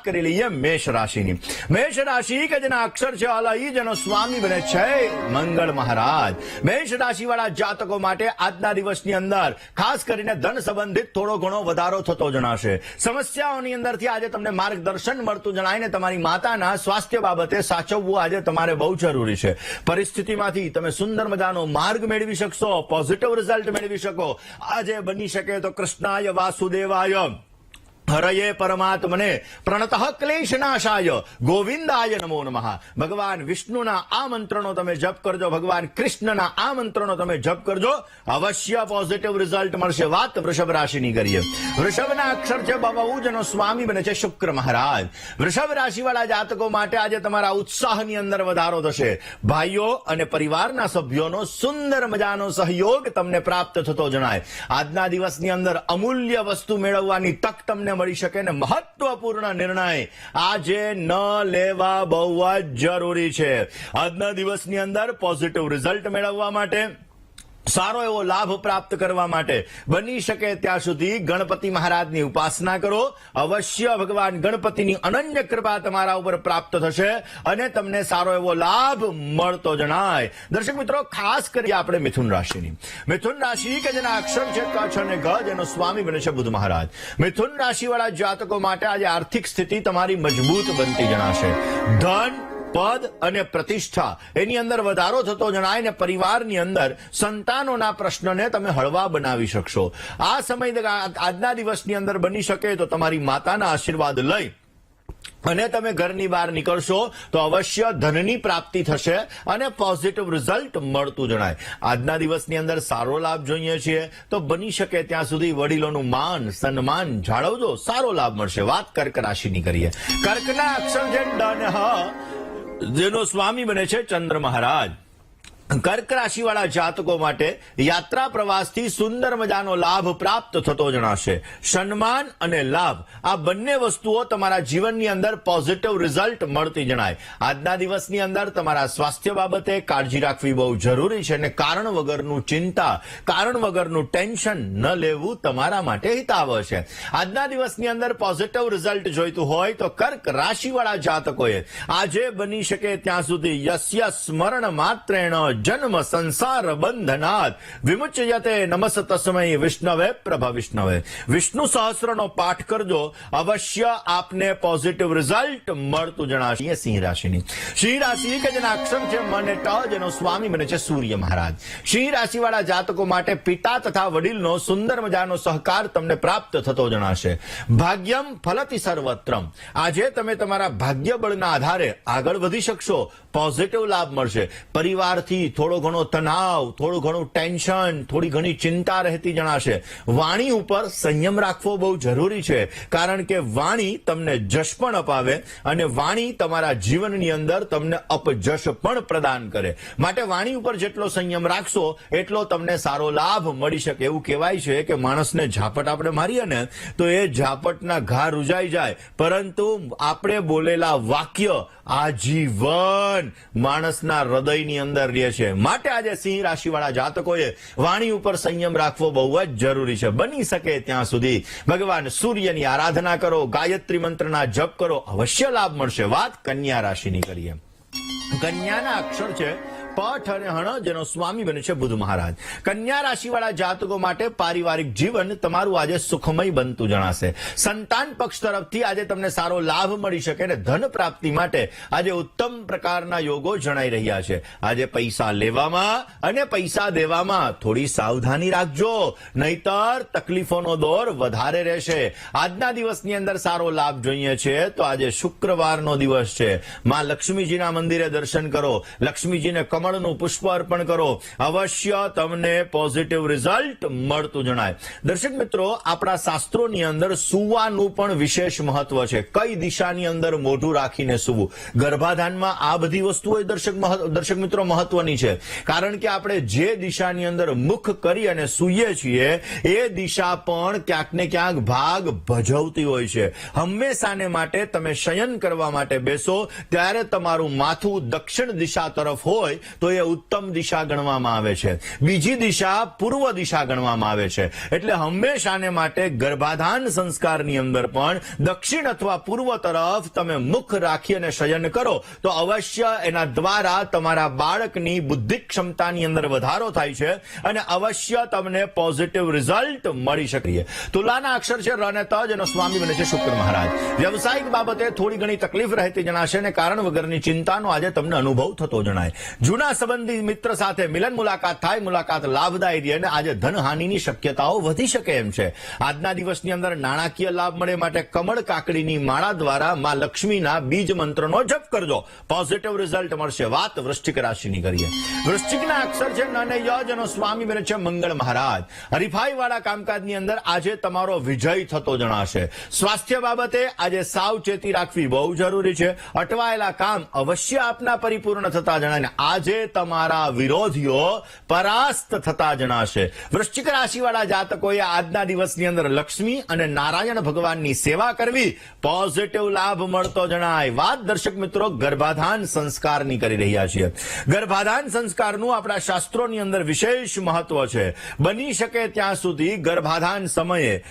કરી લઈએ મેષ રાશિની. મેષ રાશિ કે જેના અક્ષર છે અલઈ, જેનો સ્વામી બને છે મંગળ મહારાજ. મેષ રાશિ વાળા જાતકો માટે આજના દિવસની અંદર ખાસ કરીને ધન સંબંધિત થોડો ઘણો વધારો થતો જણાશે. સમસ્યાઓની અંદરથી આજે તમને માર્ગદર્શન મળતું જણાય ને તમારી માતાના સ્વાસ્થ્ય બાબતે સાચવવું આજે તમારે બહુ જરૂરી છે. પરિસ્થિતિમાંથી તમે સુંદર મજાનો માર્ગ મેળવી શકશો, પોઝિટિવ રિઝલ્ટ મેળવી શકો. આજે બની શકે તો કૃષ્ણાય વાસુદેવાય હરયે પરમાત્મને પ્રણતઃ ક્લેશનાશાય ગોવિંદાય નમો નમઃ. ભગવાન વિષ્ણુના આ મંત્રનો તમે જપ કરજો, ભગવાન કૃષ્ણના આ મંત્રનો તમે જપ કરજો, અવશ્ય પોઝિટિવ રિઝલ્ટ મળશે. વાત વૃષભ રાશિની કરીએ. વૃષભના અક્ષર છે બહુ, જેનો સ્વામી બને છે શુક્ર મહારાજ. વૃષભ રાશિવાળા જાતકો માટે આજે તમારા ઉત્સાહની અંદર વધારો થશે. ભાઈઓ અને પરિવારના સભ્યોનો સુંદર મજાનો સહયોગ તમને પ્રાપ્ત થતો જણાય. આજના દિવસની અંદર અમૂલ્ય વસ્તુ મેળવવાની તક તમને મળી શકે ને મહત્વપૂર્ણ નિર્ણય આજે ન લેવા બહુ જ જરૂરી છે. આજના દિવસની અંદર પોઝિટિવ રિઝલ્ટ મેળવવા માટે, સારો એવો લાભ પ્રાપ્ત કરવા માટે બની શકે ત્યાં સુધી ગણપતિ મહારાજની ઉપાસના કરો. અવશ્ય ભગવાન ગણપતિની અનન્ય કૃપા તમારા ઉપર પ્રાપ્ત થશે અને તમને સારો એવો લાભ મળતો જણાય. દર્શક મિત્રો, ખાસ કરી આપણે મિથુન રાશિની. મિથુન રાશિ કે જેના અક્ષર છે કચ્છ અને ગ, જેનો સ્વામી બને છે બુધ મહારાજ. મિથુન રાશિવાળા જાતકો માટે આજે આર્થિક સ્થિતિ તમારી મજબૂત બનતી જણાશે. ધન, પદ અને પ્રતિષ્ઠા એની અંદર વધારો થતો જણાય ને પરિવારની અંદર સંતાનોના પ્રશ્નને તમે હળવા બનાવી શકશો. આ સમય આજના દિવસની અંદર બની શકે તો તમારી માતાના આશીર્વાદ લઈ અને તમે ઘરની બહાર નીકળશો તો અવશ્ય ધનની પ્રાપ્તિ થશે અને પોઝિટિવ રિઝલ્ટ મળતું જણાય. આજના દિવસની અંદર સારો લાભ જોઈએ છીએ તો બની શકે ત્યાં સુધી વડીલોનું માન સન્માન જાળવજો, સારો લાભ મળશે. વાત કર્ક રાશિની કરીએ. કર્કના અક્ષર છે ડ અને હ, જેનો સ્વામી બને છે ચંદ્ર મહારાજ. કર્ક રાશિવાળા જાતકો માટે યાત્રા પ્રવાસથી સુંદર મજાનો લાભ પ્રાપ્ત થતો જણાશે. સન્માન અને લાભ આ બંને વસ્તુઓ તમારા જીવનની અંદર પોઝિટિવ રિઝલ્ટ મળતી જણાય. આજના દિવસની અંદર તમારા સ્વાસ્થ્ય બાબતે કાળજી રાખવી બહુ જરૂરી છે અને કારણ વગરનું ચિંતા, કારણ વગરનું ટેન્શન ન લેવું તમારા માટે હિતાવહ છે. આજના દિવસની અંદર પોઝિટિવ રિઝલ્ટ જોઈતું હોય તો કર્ક રાશિવાળા જાતકોએ આજે બની શકે ત્યાં સુધી યસ્ય સ્મરણ માત્રેણ જન્મ સંસાર બંધનાત વિમુચ્યતે નમસ્ તસ્મૈ વિષ્ણવે પ્રભ વિષ્ણવે. વિષ્ણુ સહસ્રનો પાઠ કરજો, અવશ્ય આપને પોઝિટિવ રિઝલ્ટ મળતું જણાશે. સિંહ રાશિની. સિંહ રાશિ કે જેના અક્ષર છે મ અને ટ, જેનો સ્વામી બને છે સૂર્ય મહારાજ. સિંહ રાશિવાળા જાતકો માટે પિતા તથા વડીલનો સુંદર મજાનો સહકાર તમને પ્રાપ્ત થતો જણાશે. ભાગ્યમ ફલતિ સર્વત્રમ. આજે તમે તમારા ભાગ્ય બળના આધારે આગળ વધી શકશો, પોઝિટિવ લાભ મળશે. પરિવારથી થોડો ઘણો તણાવ, થોડું ઘણું ટેન્શન, થોડી ઘણી ચિંતા રહેતી જણાશે. વાણી ઉપર સંયમ રાખવો બહુ જરૂરી છે, કારણ કે વાણી તમને જશ પણ અપાવે અને વાણી તમારા જીવનની અંદર તમને અપજશ પણ પ્રદાન કરે. માટે વાણી ઉપર જેટલો સંયમ રાખશો એટલો તમને સારો લાભ મળી શકે. એવું કહેવાય છે કે માણસને ઝાપટ આપણે મારીએ ને તો એ ઝાપટના ઘા રૂજાઈ જાય, પરંતુ આપણે બોલેલા વાક્ય આજીવન માણસના હૃદયની અંદર રહે છે. માટે આજે સિંહ રાશિવાળા જાતકોએ વાણી ઉપર સંયમ રાખવો બહુ જ જરૂરી છે. બની શકે ત્યાં સુધી ભગવાન સૂર્યની આરાધના કરો, ગાયત્રી મંત્રના જપ કરો, અવશ્ય લાભ મળશે. વાત કન્યા રાશિની કરીએ. કન્યાના અક્ષર છે પઠ અને હણ, જેનો સ્વામી બને છે બુધ મહારાજ. કન્યા રાશિવાળા જાતકો માટે પારિવારિક જીવન તમારું આજે સુખમય બનતું જણાશે. સંતાન પક્ષ તરફથી આજે તમને સારો લાભ મળી શકે અને ધન પ્રાપ્તિ માટે આજે ઉત્તમ પ્રકારના યોગો જણાઈ રહ્યા છે. આજે પૈસા લેવામાં અને પૈસા દેવામાં થોડી સાવધાની રાખજો, નહીતર તકલીફોનો દોર વધારે રહેશે. આજના દિવસની અંદર સારો લાભ જોઈએ છે તો આજે શુક્રવારનો દિવસ છે. માં લક્ષ્મીજીના મંદિરે દર્શન કરો, લક્ષ્મીજીને કમળનું પુષ્પ અર્પણ કરો, અવશ્ય તમને પોઝિટિવ રિઝલ્ટ મળતું જણાય. દર્શક મિત્રો, આપણા શાસ્ત્રોની અંદર સૂવાનું પણ વિશેષ મહત્વ છે. કઈ દિશાની અંદર મોઢું રાખીને સૂવું, ગર્ભાધાનમાં આ બધી વસ્તુઓ દર્શક મિત્રો મહત્વની છે. કારણ કે આપણે જે દિશાની અંદર મુખ કરી અને સૂઈએ છીએ એ દિશા પણ ક્યાંક ને ક્યાંક ભાગ ભજવતી હોય છે. હંમેશાને માટે તમે શયન કરવા માટે બેસો ત્યારે તમારું માથું દક્ષિણ દિશા તરફ હોય તો એ ઉત્તમ દિશા ગણવામાં આવે છે. બીજી દિશા પૂર્વ દિશા ગણવામાં આવે છે. એટલે હંમેશાને માટે ગર્ભાધાન સંસ્કારની અંદર પણ દક્ષિણ અથવા પૂર્વ તરફ તમે મુખ રાખી અને શયન કરો તો અવશ્ય એના દ્વારા તમારા બાળકની બુદ્ધિ ક્ષમતાની અંદર વધારો થાય છે અને અવશ્ય તમને પોઝિટિવ રિઝલ્ટ મળી શકે. તુલાના અક્ષર છે ર અને ત, જેનો સ્વામી બને છે શુક્ર મહારાજ. વ્યવસાયિક બાબતે થોડી ઘણી તકલીફ રહેતી જણાશે અને કારણ વગરની ચિંતાનો આજે તમને અનુભવ થતો જણાય. જૂના સંબંધી મિત્ર સાથે મિલન મુલાકાત થાય, મુલાકાત લાભદાયી રહે અને આજે ધનહાનિની શક્યતાઓ વધી શકે એમ છે. આજના દિવસની અંદર નાણાકીય લાભ મળે માટે કમળ કાકડીની માળા દ્વારા માં લક્ષ્મીના બીજ મંત્રનો જપ કરજો, પોઝિટિવ રિઝલ્ટ મળશે. વાત વૃશ્ચિક રાશિની કરીએ. વૃશ્ચિકના અક્ષર છે ન અને ય, જેનો સ્વામી બને છે મંગળ મહારાજ. હરીફાઈ વાળા કામકાજની અંદર આજે તમારો વિજય થતો જણાશે. સ્વાસ્થ્ય બાબતે આજે સાવચેતી રાખવી બહુ જરૂરી છે. અટવાયેલા કામ અવશ્ય આપના પરિપૂર્ણ થતા જણાય. આજે તમારા વિરોધીઓ પરાસ્ત થતા જણાશે. વૃશ્ચિક રાશિવાળા જાતકોએ આજના દિવસની અંદર લક્ષ્મી અને નારાયણ ભગવાનની સેવા કરવી, પોઝિટિવ લાભ મળતો જણાય. વાત દર્શક મિત્રો ગર્ભાધાન સંસ્કારની કરી રહ્યા છીએ. ગર્ભાધાન સંસ્કારનું આપણા શાસ્ત્રોની અંદર વિશેષ મહત્વ છે. બની શકે ત્યાં સુધી ગર્ભાધાન સમયે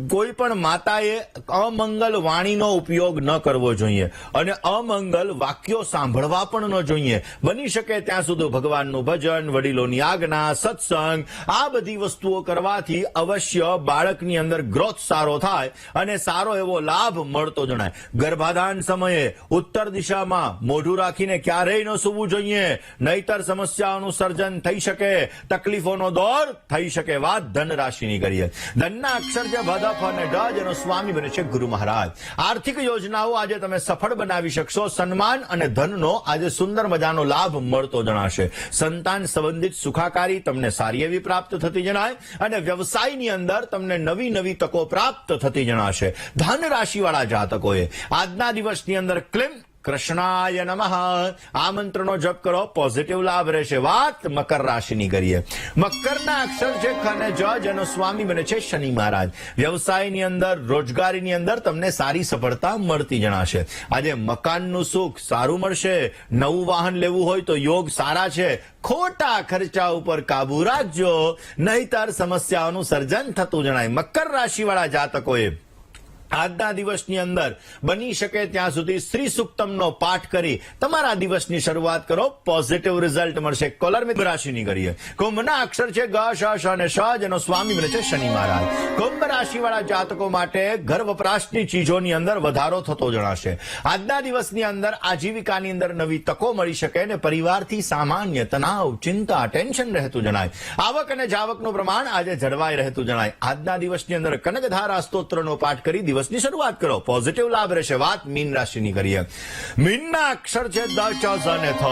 કોઈ પણ માતાએ અમંગલ વાણીનો ઉપયોગ ન કરવો જોઈએ અને અમંગલ વાક્યો સાંભળવા પણ ન જોઈએ. બની શકે ત્યાં સુધી ભગવાનનું ભજન, વડીલોની આજ્ઞા, સત્સંગ, આ બધી વસ્તુઓ કરવાથી અવશ્ય બાળકની અંદર ગ્રોથ સારો થાય અને સારો એવો લાભ મળતો જણાય. ગર્ભાધાન સમયે ઉત્તર દિશામાં મોઢું રાખીને ક્યારેય ન સૂવું જોઈએ, નહીતર સમસ્યાઓનું સર્જન થઈ શકે, તકલીફોનો દોર થઈ શકે. વાત ધન રાશિની કરીએ. ધનના અક્ષર છે ભદ, ફ અને ડ, જેનો સ્વામી બને છે ગુરુ મહારાજ. આર્થિક યોજનાઓ આજે તમે સફળ બનાવી શકશો. સન્માન અને ધનનો આજે સુંદર મજાનો લાભ મળતો જણાશે. સંતાન સંબંધિત સુખાકારી તમને સારી એવી પ્રાપ્ત થતી જણાય અને વ્યવસાયની અંદર તમને નવી નવી તકો પ્રાપ્ત થતી જણાશે. ધન રાશિવાળા જાતકોએ આજના દિવસની અંદર ક્લિમ કૃષ્ણાય નમઃ આ મંત્રનો જપ કરો, પોઝિટિવ લાભ રહેશે. વાત મકર રાશિની કરીએ. મકરના અક્ષર છે ખ અને જ, જેનો સ્વામી બને છે શનિ મહારાજ. વ્યવસાયની અંદર, રોજગારીની અંદર તમને સારી સફળતા મળતી જણાશે. આજે મકાનનું સુખ સારું મળશે. નવું વાહન લેવું હોય તો યોગ સારા છે. ખોટા ખર્ચા ઉપર કાબુ રાખજો, નહીતર સમસ્યાઓનું સર્જન થતું જણાય. મકર રાશિવાળા જાતકોએ આજના દિવસની અંદર બની શકે ત્યાં સુધી શ્રી સુક્તમનો પાઠ કરી તમારા દિવસની શરૂઆત કરો, પોઝિટિવ રિઝલ્ટ મળશે. કોલર મિત્ર રાશિની કરીએ. કુંભના અક્ષર છે ગ, શ, શ અને શ, જેનો સ્વામી બને છે શનિ મહારાજ. કુંભ રાશિવાળા જાતકો માટે ઘર વપરાશની ચીજોની અંદર વધારો થતો જણાશે. આજના દિવસની અંદર આજીવિકાની અંદર નવી તકો મળી શકે અને પરિવારથી સામાન્ય તણાવ, ચિંતા, ટેન્શન રહેતું જણાય. આવક અને જાવકનું પ્રમાણ આજે જળવાઈ રહેતું જણાય. આજના દિવસની અંદર કનકધારા સ્તોત્રનો પાઠ કરી દિવસની શરૂઆત કરો, પોઝિટિવ લાભ રહેશે. વાત મીન રાશિની કરીએ. મીનના અક્ષર છે દ, ચ, ઝ અને થ,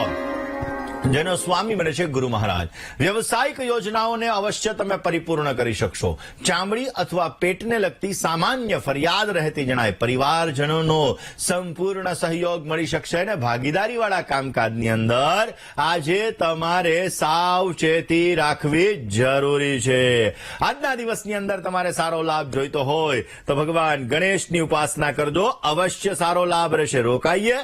જેનો સ્વામી બને છે ગુરુ મહારાજ. વ્યવસાયિક યોજનાઓને અવશ્ય તમે પરિપૂર્ણ કરી શકશો. ચામડી અથવા પેટને લગતી સામાન્ય ફરિયાદ રહેતી જણાય. પરિવારજનોનો સંપૂર્ણ સહયોગ મળી શકશે અને ભાગીદારીવાળા કામકાજની અંદર આજે તમારે સાવચેતી રાખવી જરૂરી છે. આજના દિવસની અંદર તમારે સારો લાભ જોઈતો હોય તો ભગવાન ગણેશની ઉપાસના કરજો, અવશ્ય સારો લાભ રહેશે. રોકાઈએ.